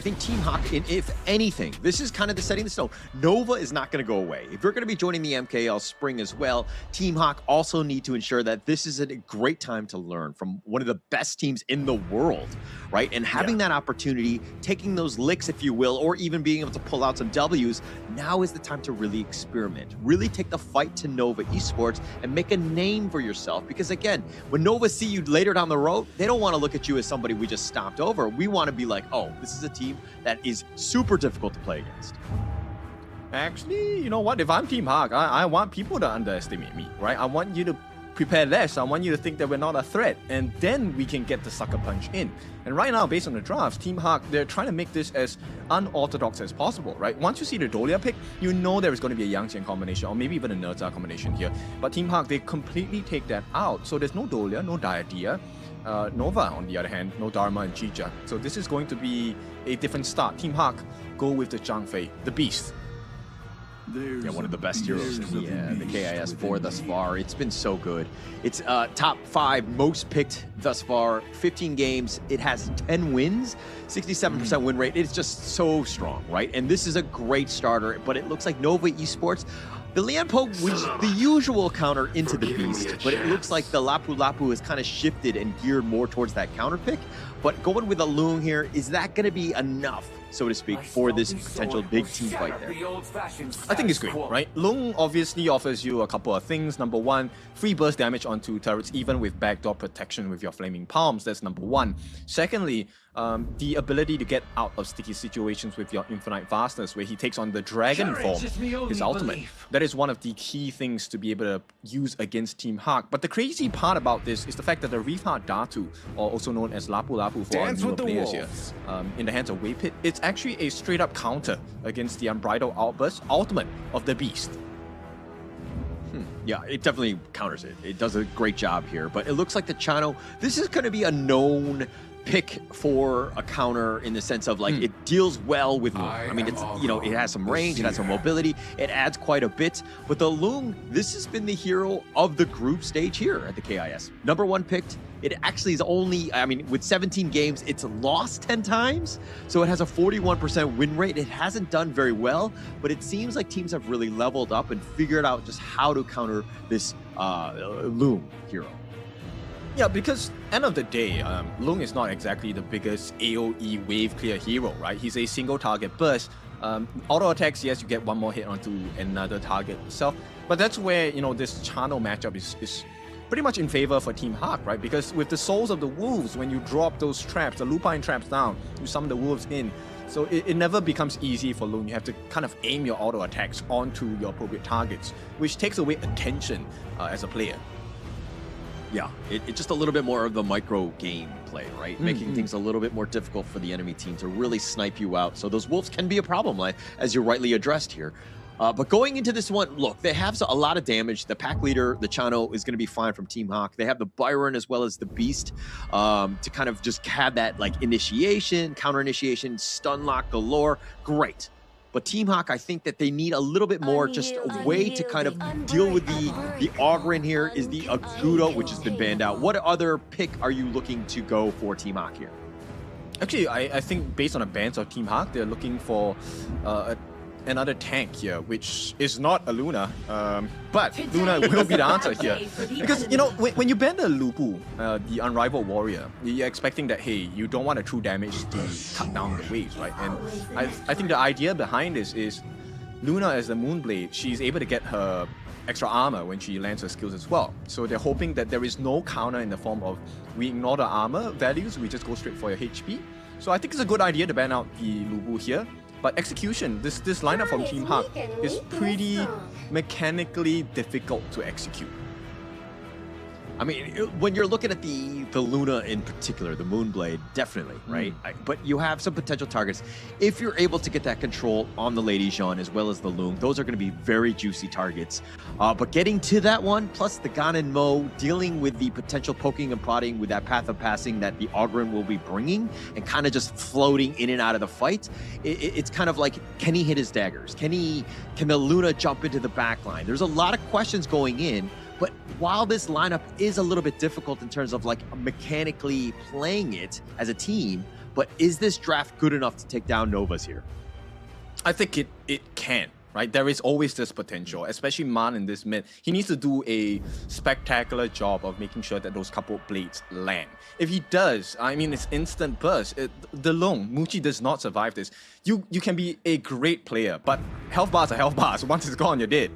think Team HOK, if anything, this is kind of the setting the stone. Nova is not going to go away. If you're going to be joining the MKL Spring as well, Team HOK also need to ensure that this is a great time to learn from one of the best teams in the world, right? And having that opportunity, taking those licks, if you will, or even being able to pull out some W's, now is the time to really experiment, really take the fight to Nova Esports and make a name for yourself. Because again, when Nova see you later down the road, they don't want to look at you as somebody we just stomped over. We want to be like, oh, this is a team that is super difficult to play against. Actually, you know what? If I'm Team HAQ, I want people to underestimate me, right? I want you to prepare less. I want you to think that we're not a threat, and then we can get the sucker punch in. And right now, based on the drafts, Team HAQ, they're trying to make this as unorthodox as possible, right? Once you see the Dolia pick, you know there is going to be a Yangqian combination, or maybe even a Nerza combination here. But Team HAQ, they completely take that out. So there's no Dolia, no Diadia. Nova, on the other hand, no Dharma and Jija. So this is going to be a different start. Team HAQ go with the Zhang Fei, the Beast. Yeah, one of the best heroes in the KIS 4 thus far. It's been so good. It's top 5 most picked thus far. 15 games. It has 10 wins, 67% win rate. It's just so strong, right? And this is a great starter, but it looks like Nova Esports, the Lian Po was the usual counter into the Beast, but it looks like the Lapu Lapu has kind of shifted and geared more towards that counter pick. But going with a Lung here, is that going to be enough, so to speak, for this potential big team fight there? I think it's great, right? Lung obviously offers you a couple of things. Number one, free burst damage onto turrets, even with backdoor protection with your Flaming Palms. That's number one. Secondly, the ability to get out of sticky situations with your Infinite Vastness, where he takes on the Dragon form, his ultimate. That is one of the key things to be able to use against Team HAQ. But the crazy part about this is the fact that the Rifat Datu, or also known as Lapu Lapu for our newer players here, in the hands of Waypit, it's actually a straight-up counter against the Unbridled Outburst ultimate of the Beast. Yeah, it definitely counters it. It does a great job here, but it looks like the Chano, this is going to be a known pick for a counter in the sense of like it deals well with Lung. I mean, it's, you know, it has some range, it has some mobility, it adds quite a bit. But the Lung, this has been the hero of the group stage here at the KIS. Number 1 picked. It actually is only, I mean, with 17 games, it's lost 10 times. So it has a 41% win rate. It hasn't done very well, but it seems like teams have really leveled up and figured out just how to counter this Lung hero. Yeah, because end of the day, Lung is not exactly the biggest AoE wave clear hero, right? He's a single target burst. Auto attacks, yes, you get one more hit onto another target itself. But that's where, you know, this channel matchup is pretty much in favor for Team HAQ, right? Because with the Souls of the Wolves, when you drop those traps, the Lupine traps down, you summon the Wolves in. So it never becomes easy for Lung. You have to kind of aim your auto attacks onto your appropriate targets, which takes away attention as a player. Yeah, it's just a little bit more of the micro game play, right? Making things a little bit more difficult for the enemy team to really snipe you out. So those wolves can be a problem, like, as you rightly addressed here. But going into this one, look, they have a lot of damage. The pack leader, the Chano, is going to be fine from Team HAQ. They have the Byron as well as the Beast to kind of just have that like initiation, counter initiation, stun lock galore. Great. But Team HAQ, I think that they need a little bit more, just a way to kind of deal with the Ogren here is the Agudo, which has been banned out. What other pick are you looking to go for Team HAQ here? Actually, I think based on the bans of Team HAQ, they're looking for another tank here, which is not a Luna, but Luna will be the answer here. Because, you know, when you ban the Lupu, the Unrivaled Warrior, you're expecting that, hey, you don't want a true damage to cut down the waves, right? And I think the idea behind this is Luna as the Moonblade, she's able to get her extra armor when she lands her skills as well. So they're hoping that there is no counter in the form of we ignore the armor values, we just go straight for your HP. So I think it's a good idea to ban out the Lupu here. But execution, this lineup from Team HAQ is pretty mechanically difficult to execute. I mean, when you're looking at the Luna in particular, the Moonblade, definitely, right? But you have some potential targets. If you're able to get that control on the Lady Jean as well as the Lung, those are going to be very juicy targets. But getting to that one, plus the Ganon Mo, dealing with the potential poking and prodding with that path of passing that the Ogren will be bringing, and kind of just floating in and out of the fight, it's kind of like, can he hit his daggers? Can the Luna jump into the back line? There's a lot of questions going in. But while this lineup is a little bit difficult in terms of like mechanically playing it as a team, But is this draft good enough to take down Novas here? I think it can, right? There is always this potential, especially Man in this mid. He needs to do a spectacular job of making sure that those couple blades land. If he does, I mean, it's instant burst. The Long, Muchi does not survive this. You can be a great player, but health bars are health bars. Once it's gone, you're dead.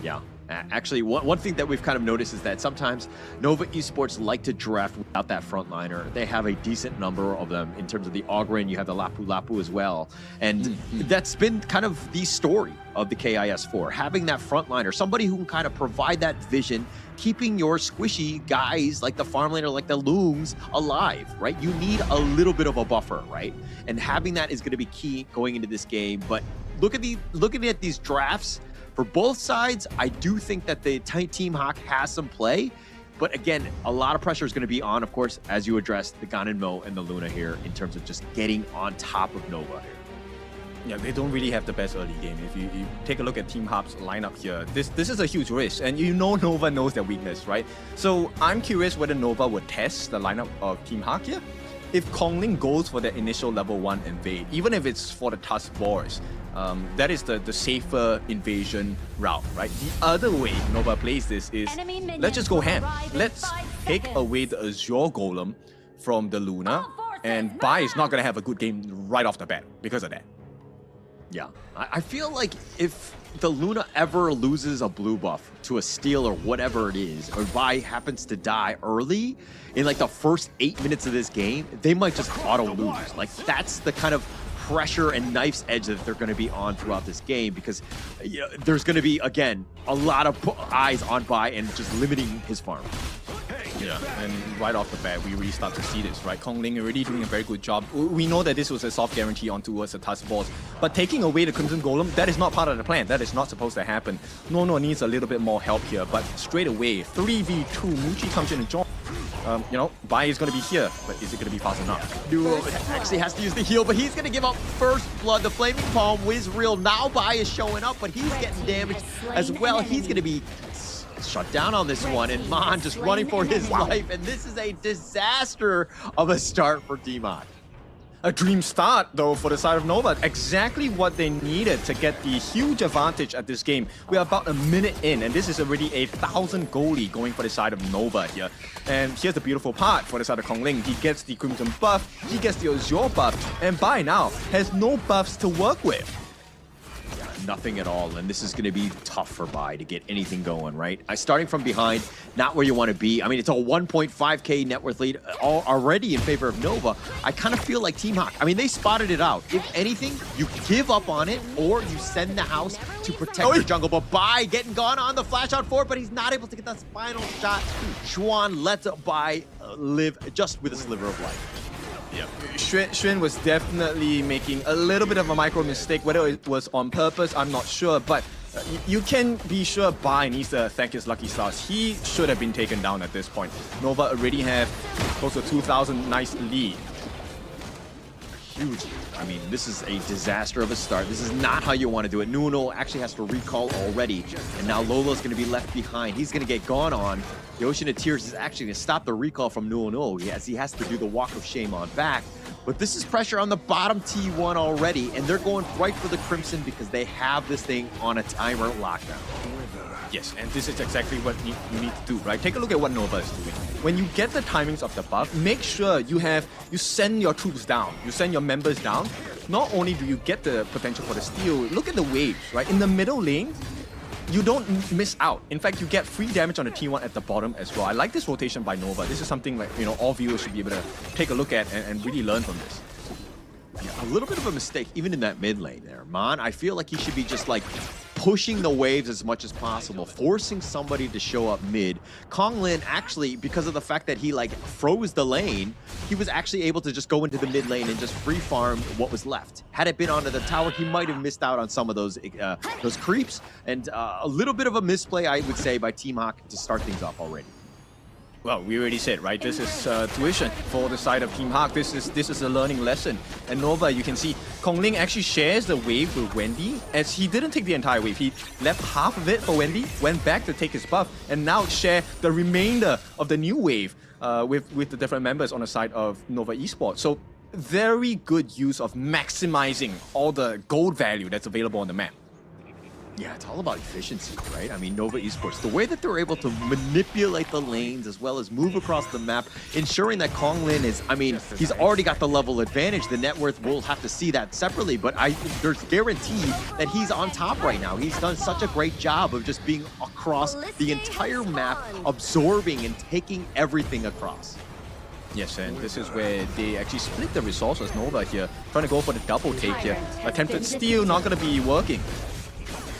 Yeah. Actually, one thing that we've kind of noticed is that sometimes Nova Esports like to draft without that frontliner. They have a decent number of them in terms of the Ogren. You have the Lapu Lapu as well. And that's been kind of the story of the KIS4. Having that frontliner, somebody who can kind of provide that vision, keeping your squishy guys like the farmlaner, like the Looms alive, right? You need a little bit of a buffer, right? And having that is going to be key going into this game. But looking at these drafts, for both sides, I do think that the Team HAQ has some play, but again, a lot of pressure is going to be on, of course, as you addressed the Ganenmo and the Luna here in terms of just getting on top of Nova here. Yeah, they don't really have the best early game. If you take a look at Team HAQ's lineup here, this is a huge risk, and you know Nova knows their weakness, right? So I'm curious whether Nova would test the lineup of Team HAQ here. If Kongling goes for the initial level 1 invade, even if it's for the Tusk Boars, that is the safer invasion route, right? The other way Nova plays this is, let's just go ham. Let's take away the Azure Golem from the Luna, and Bai is not going to have a good game right off the bat because of that. Yeah, I feel like if the Luna ever loses a blue buff to a steal or whatever it is, or Bai happens to die early in like the first 8 minutes of this game, they might just auto lose. Like that's the kind of pressure and knife's edge that they're going to be on throughout this game, because you know, there's going to be, again, a lot of eyes on Bai and just limiting his farm. Yeah, and right off the bat, we really start to see this, right? Kongling already doing a very good job. We know that this was a soft guarantee on towards the Tusk Boss, but taking away the Crimson Golem, that is not part of the plan. That is not supposed to happen. Nono needs a little bit more help here, but straight away, 3v2, Muchi comes in and joins. You know, Bai is going to be here, but is it going to be fast enough? Duo actually has to use the heal, but he's going to give up first blood. The Flaming Palm, Wizreal. Now Bai is showing up, but he's getting damaged as well. He's going to be shut down on this one, and Man just running for his life, and this is a disaster of a start for Team HAQ. A dream start, though, for the side of Nova. Exactly what they needed to get the huge advantage at this game. We are about a minute in, and this is already a 1,000 goalie going for the side of Nova here. And here's the beautiful part for the side of Kongling. He gets the Crimson buff, he gets the Azure buff, and Bai now has no buffs to work with. Nothing at all, and this is going to be tough for Bai to get anything going, right? Starting from behind, not where you want to be. I mean, it's a 1.5k net worth lead already in favor of Nova. I kind of feel like Team HAQ, I mean, they spotted it out. If anything, you give up on it, or you send the house to protect your jungle. But Bai getting gone on the flash out for it, but he's not able to get that final shot. Xuan lets Bai live just with a sliver of life. Yeah, Xuan was definitely making a little bit of a micro mistake. Whether it was on purpose, I'm not sure, but you can be sure Bai needs to thank his lucky stars. He should have been taken down at this point. Nova already have close to 2,000 nice lead. Huge. I mean, this is a disaster of a start. This is not how you want to do it. Nuno actually has to recall already, and now Lolo's going to be left behind. He's going to get gone on. The Ocean of Tears is actually going to stop the recall from Nuno as he has to do the Walk of Shame on back. But this is pressure on the bottom T1 already, and they're going right for the Crimson because they have this thing on a timer lockdown. Yes, and this is exactly what you need to do, right? Take a look at what Nova is doing. When you get the timings of the buff, make sure you send your troops down, you send your members down. Not only do you get the potential for the steal, look at the waves, right? In the middle lane, you don't miss out. In fact, you get free damage on the T1 at the bottom as well. I like this rotation by Nova. This is something like, you know, all viewers should be able to take a look at and really learn from this. Yeah, a little bit of a mistake, even in that mid lane there. Man, I feel like he should be just like pushing the waves as much as possible, forcing somebody to show up mid. Konglin actually, because of the fact that he like froze the lane, he was actually able to just go into the mid lane and just free farm what was left. Had it been onto the tower, he might have missed out on some of those creeps, and a little bit of a misplay, I would say, by Team HAQ to start things off already. Well, we already said, right? This is tuition for the side of Team HAQ. This is a learning lesson. And Nova, you can see, Kongling actually shares the wave with Wendy, as he didn't take the entire wave. He left half of it for Wendy, went back to take his buff, and now share the remainder of the new wave with the different members on the side of Nova Esports. So very good use of maximizing all the gold value that's available on the map. Yeah, it's all about efficiency, right? I mean, Nova Esports, the way that they're able to manipulate the lanes as well as move across the map, ensuring that Konglin is, I mean, he's already got the level advantage. The net worth, we'll have to see that separately, but there's guarantee that he's on top right now. He's done such a great job of just being across the entire map, absorbing and taking everything across. Yes, and this is where they actually split the resources. Nova here, trying to go for the double take here. Attempted steal, not going to be working.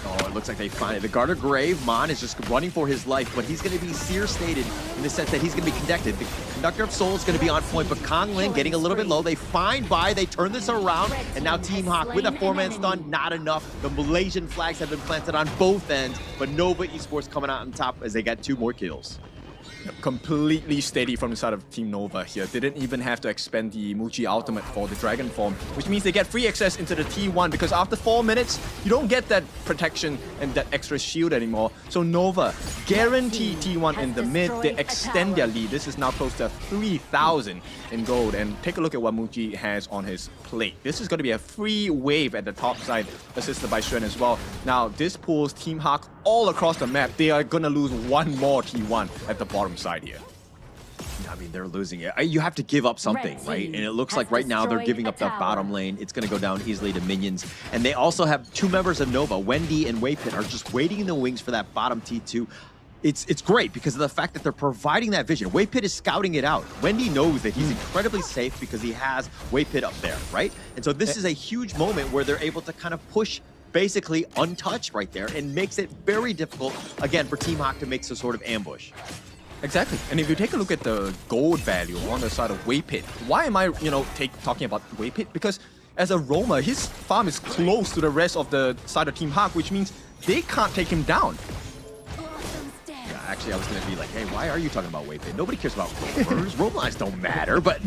Oh, it looks like they find it. The Garter Grave, Mon is just running for his life, but he's going to be seer stated in the sense that he's going to be connected. The Conductor of Souls is going to be on point, but Konglin getting a little bit low. They find Bai, they turn this around, and now Team HAQ with a 4-man stun, not enough. The Malaysian flags have been planted on both ends, but Nova Esports coming out on top as they got 2 more kills. Completely steady from the side of Team Nova here. They didn't even have to expend the Muji ultimate for the Dragon form, which means they get free access into the T1 because after 4 minutes, you don't get that protection and that extra shield anymore. So Nova guarantee T1 in the mid. They extend their lead. This is now close to 3,000 in gold. And take a look at what Muji has on his plate. This is going to be a free wave at the top side, assisted by Xuan as well. Now, this pulls Team HAQ all across the map. They are going to lose 1 more T1 at the bottom side here. I mean, they're losing it. You have to give up something, right? And it looks like right now they're giving up that bottom lane. It's going to go down easily to minions. And they also have 2 members of Nova, Wendy and Waypit, are just waiting in the wings for that bottom T2. It's great because of the fact that they're providing that vision. Waypit is scouting it out. Wendy knows that he's incredibly safe because he has Waypit up there, right? And so this is a huge moment where they're able to kind of push basically untouched right there and makes it very difficult, again, for Team HAQ to make some sort of ambush. Exactly. And if you take a look at the gold value on the side of Waypit, why am I, talking about Waypit? Because as a roamer, his farm is close to the rest of the side of Team HAQ, which means they can't take him down. Actually, I was going to be like, hey, why are you talking about Waypit? Nobody cares about roamers. Roam lines don't matter, but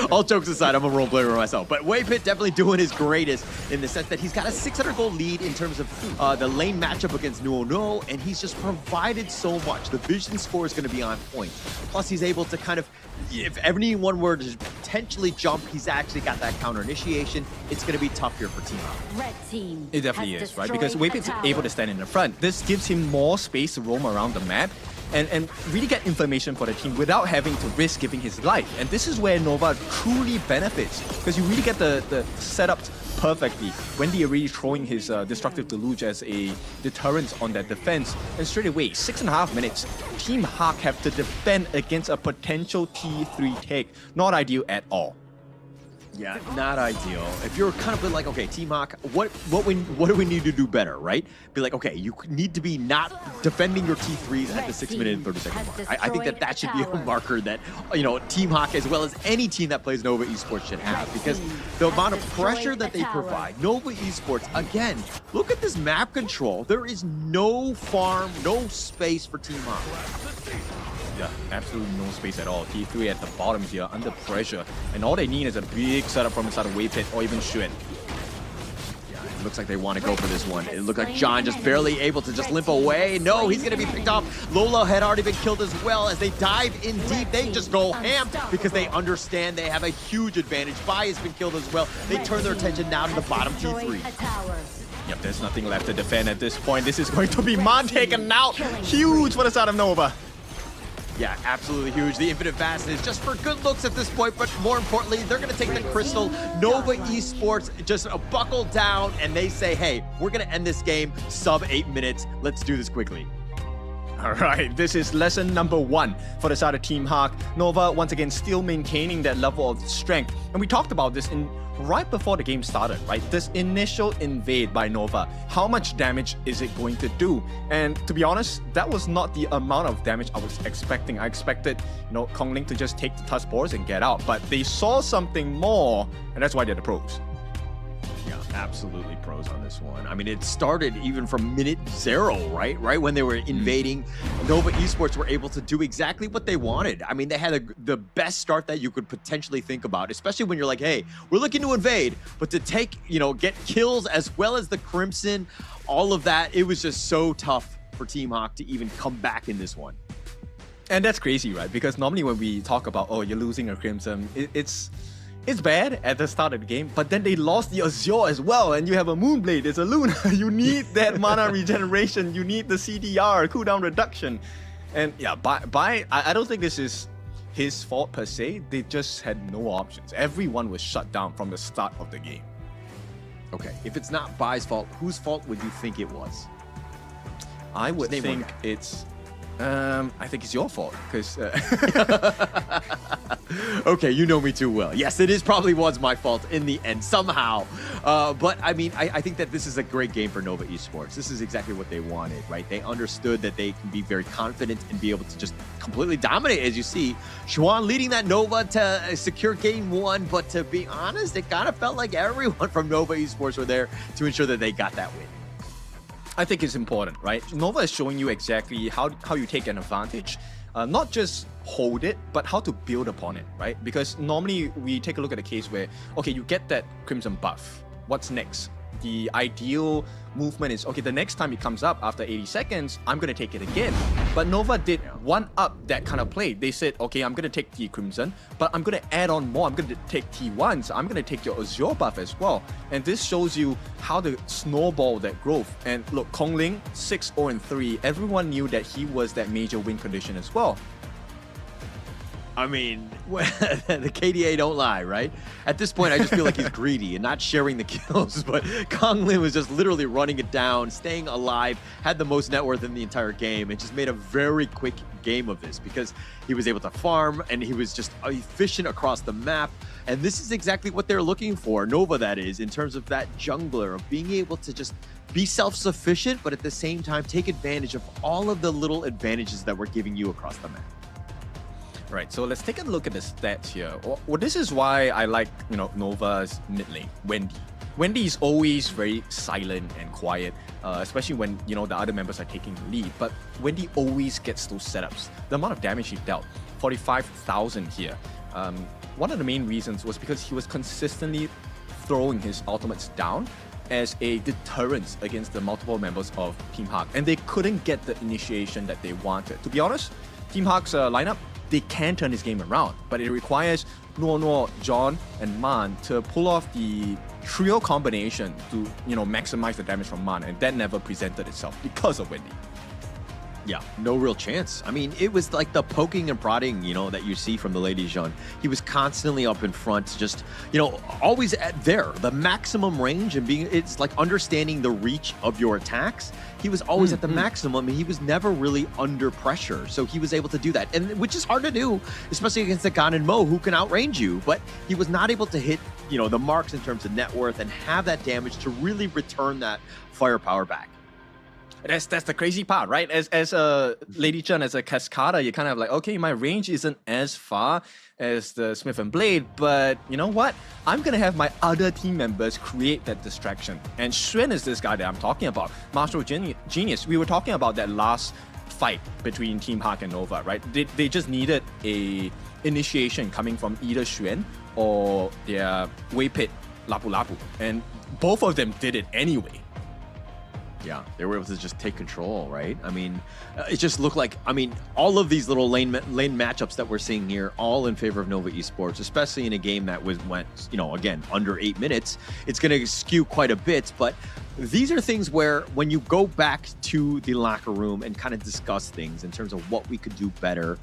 all jokes aside, I'm a role player myself. But Waypit definitely doing his greatest in the sense that he's got a 600 gold lead in terms of the lane matchup against Nuono, and he's just provided so much. The vision score is going to be on point. Plus, he's able to kind of, if anyone were to potentially jump, he's actually got that counter initiation. It's going to be tough here for Team HAQ. Red team It definitely is, right? Because Waypit's able to stand in the front. This gives him more space to roam around the map and really get information for the team without having to risk giving his life. And this is where Nova truly benefits because you really get the setup perfectly. Wendy already throwing his Destructive Deluge as a deterrent on that defense. And straight away, 6.5 minutes, Team HAQ have to defend against a potential T3 take. Not ideal at all. Yeah, not ideal. If you're kind of like, okay, Team HAQ, what do we need to do better, right? Be like, okay, you need to be not defending your T3s at the 6-minute and 30-second mark. I think that should be a marker that, Team HAQ, as well as any team that plays Nova Esports, should have, because the amount of pressure that they provide. Nova Esports, again, look at this map control. There is no farm, no space for Team HAQ. Yeah, absolutely no space at all. T3 at the bottom here, under pressure. And all they need is a big setup from the side of Waypit or even Xuan. Yeah, it looks like they want to go for this one. It looked like John just barely able to just limp away. No, he's going to be picked off. Lola had already been killed as well. As they dive in deep, they just go ham because they understand they have a huge advantage. Bai has been killed as well. They turn their attention now to the bottom T3. Yep, there's nothing left to defend at this point. This is going to be Mon taken out. Huge for the side of Nova. Yeah, absolutely huge. The Infinite Fastness just for good looks at this point, but more importantly, they're going to take the Crystal. Nova Esports just buckle down, and they say, hey, we're going to end this game sub 8 minutes. Let's do this quickly. All right, this is lesson number 1 for the side of Team HAQ. Nova, once again, still maintaining that level of strength. And we talked about this right before the game started, right? This initial invade by Nova, how much damage is it going to do? And to be honest, that was not the amount of damage I was expecting. I expected, Konglin to just take the tusk boards and get out, but they saw something more, and that's why they're the pros. Yeah, absolutely pros on this one. I mean, it started even from minute 0, right? Right when they were invading, Nova Esports were able to do exactly what they wanted. I mean, they had the best start that you could potentially think about, especially when you're like, hey, we're looking to invade, but to take, get kills as well as the Crimson, all of that, it was just so tough for Team HAQ to even come back in this one. And that's crazy, right? Because normally when we talk about, oh, you're losing a Crimson, it's bad at the start of the game, but then they lost the Azure as well, and you have a Moonblade, it's a Luna. You need that mana regeneration, you need the CDR, cooldown reduction. And yeah, I don't think this is his fault per se, they just had no options. Everyone was shut down from the start of the game. Okay, if it's not Bai's fault, whose fault would you think it was? I would think it's... I think it's your fault, because... Okay, you know me too well. Yes, it probably was my fault in the end, somehow. But, I mean, I think that this is a great game for Nova Esports. This is exactly what they wanted, right? They understood that they can be very confident and be able to just completely dominate, as you see. Xuan leading that Nova to secure game 1, but to be honest, it kind of felt like everyone from Nova Esports were there to ensure that they got that win. I think it's important, right? Nova is showing you exactly how you take an advantage. Not just hold it, but how to build upon it, right? Because normally we take a look at a case where, okay, you get that Crimson buff. What's next? The ideal movement is, okay, the next time it comes up after 80 seconds, I'm going to take it again. But Nova did one up that kind of play. They said, okay, I'm going to take the Crimson, but I'm going to add on more. I'm going to take T1s. I'm going to take your Azure buff as well. And this shows you how to snowball that growth. And look, Kongling, 6-0-3. Everyone knew that he was that major win condition as well. I mean, the KDA don't lie, right? At this point, I just feel like he's greedy and not sharing the kills, but Kong Lin was just literally running it down, staying alive, had the most net worth in the entire game, and just made a very quick game of this because he was able to farm and he was just efficient across the map. And this is exactly what they're looking for, Nova that is, in terms of that jungler, of being able to just be self-sufficient, but at the same time, take advantage of all of the little advantages that we're giving you across the map. Right, so let's take a look at the stats here. Well, this is why I like, Nova's mid lane, Wendy. Wendy is always very silent and quiet, especially when, the other members are taking the lead. But Wendy always gets those setups. The amount of damage he dealt, 45,000 here. One of the main reasons was because he was consistently throwing his ultimates down as a deterrence against the multiple members of Team HAQ. And they couldn't get the initiation that they wanted. To be honest, Team HAQ's lineup, they can turn this game around, but it requires Nuo, John, and Man to pull off the trio combination to, maximize the damage from Man, and that never presented itself because of Wendy. Yeah, no real chance. I mean, it was like the poking and prodding, that you see from the Lady Jean. He was constantly up in front, just, always there. The maximum range and it's like understanding the reach of your attacks. He was always at the maximum, and he was never really under pressure. So he was able to do that, and which is hard to do, especially against the Gan and Mo, who can outrange you. But he was not able to hit, the marks in terms of net worth and have that damage to really return that firepower back. That's the crazy part, right? As a Lady Chen, as a Cascada, you're kind of like, okay, my range isn't as far as the Smith and Blade, but you know what? I'm gonna have my other team members create that distraction. And Xuan is this guy that I'm talking about, Martial Genius. We were talking about that last fight between Team HAQ and Nova, right? They just needed a initiation coming from either Xuan or their Waypit Lapu Lapu, and both of them did it anyway. Yeah, they were able to just take control, right? I mean, it just looked like, all of these little lane matchups that we're seeing here, all in favor of Nova Esports, especially in a game that went, again, under 8 minutes. It's going to skew quite a bit, but these are things where when you go back to the locker room and kind of discuss things in terms of what we could do better,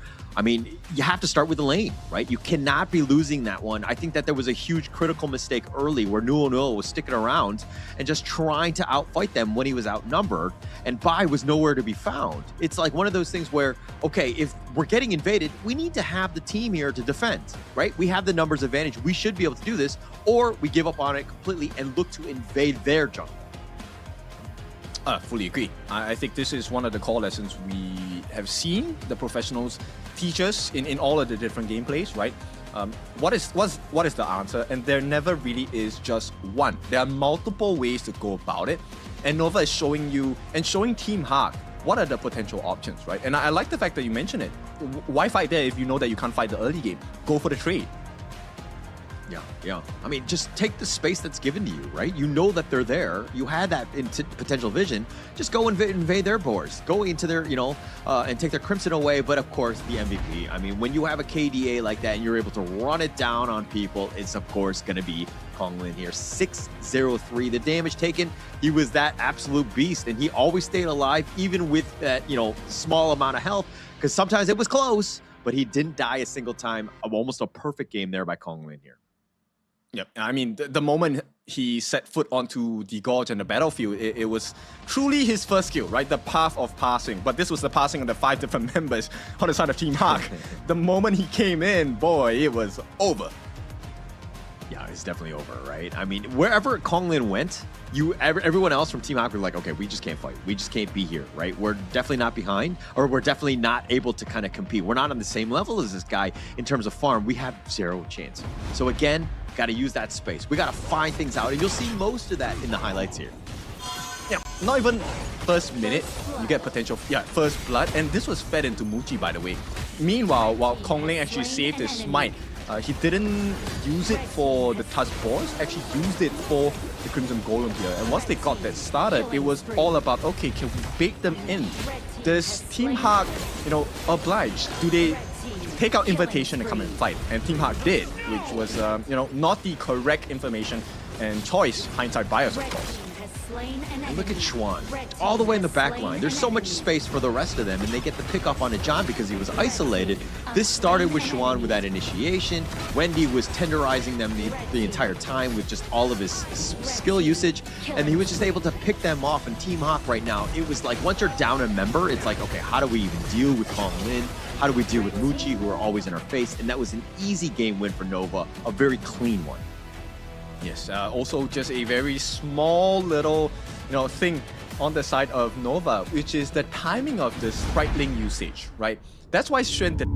you have to start with the lane, right? You cannot be losing that one. I think that there was a huge critical mistake early where Nuo was sticking around and just trying to outfight them when he was outnumbered, and Bai was nowhere to be found. It's like one of those things where, okay, if we're getting invaded, we need to have the team here to defend, right? We have the numbers advantage. We should be able to do this, or we give up on it completely and look to invade their jungle. Fully agree. I think this is one of the core lessons we have seen the professionals teach us in all of the different gameplays, right? What is the answer? And there never really is just one. There are multiple ways to go about it. And Nova is showing you and showing Team HAQ what are the potential options, right? And I like the fact that you mentioned it. Why fight there if you know that you can't fight the early game? Go for the trade. Yeah. I mean, just take the space that's given to you, right? You know that they're there. You had that potential vision. Just go invade their boards. Go into their, and take their Crimson away. But of course, the MVP. I mean, when you have a KDA like that and you're able to run it down on people, it's of course going to be Konglin here. 603. The damage taken, he was that absolute beast. And he always stayed alive, even with that, small amount of health. Because sometimes it was close, but he didn't die a single time. Almost a perfect game there by Konglin here. Yep. I mean, the moment he set foot onto the gorge and the battlefield, it was truly his first skill, right? The path of passing. But this was the passing of the 5 different members on the side of Team HAQ. The moment he came in, boy, it was over. Yeah, it's definitely over, right? I mean, wherever Konglin went, everyone else from Team HAQ were like, okay, we just can't fight. We just can't be here, right? We're definitely not behind, or we're definitely not able to kind of compete. We're not on the same level as this guy in terms of farm. We have zero chance. So again, got to use that space. We got to find things out, and you'll see most of that in the highlights here. Yeah, not even first minute, you get potential, first blood, and this was fed into Muji, by the way. Meanwhile, while Konglin actually saved his smite, he didn't use it for the Tusk Boars, actually used it for the Crimson Golem here. And once they got that started, it was all about, okay, can we bait them in? Does Team HAQ, oblige? Do they take out invitation and come and fight? And Team HAQ did, which was, not the correct information and choice, hindsight bias, of course. And look at Schwan, all the way in the back line. There's so much space for the rest of them, and they get the pick off onto John because he was isolated. This started with Schwan with that initiation. Wendy was tenderizing them the entire time with just all of his skill usage, and he was just able to pick them off. And Team HAQ right now, it was like once you're down a member, it's like, okay, how do we even deal with Konglin? How do we deal with Muji, who are always in our face? And that was an easy game win for Nova, a very clean one. Yes, also just a very small little, thing on the side of Nova, which is the timing of the sprite link usage, right? That's why Xuan did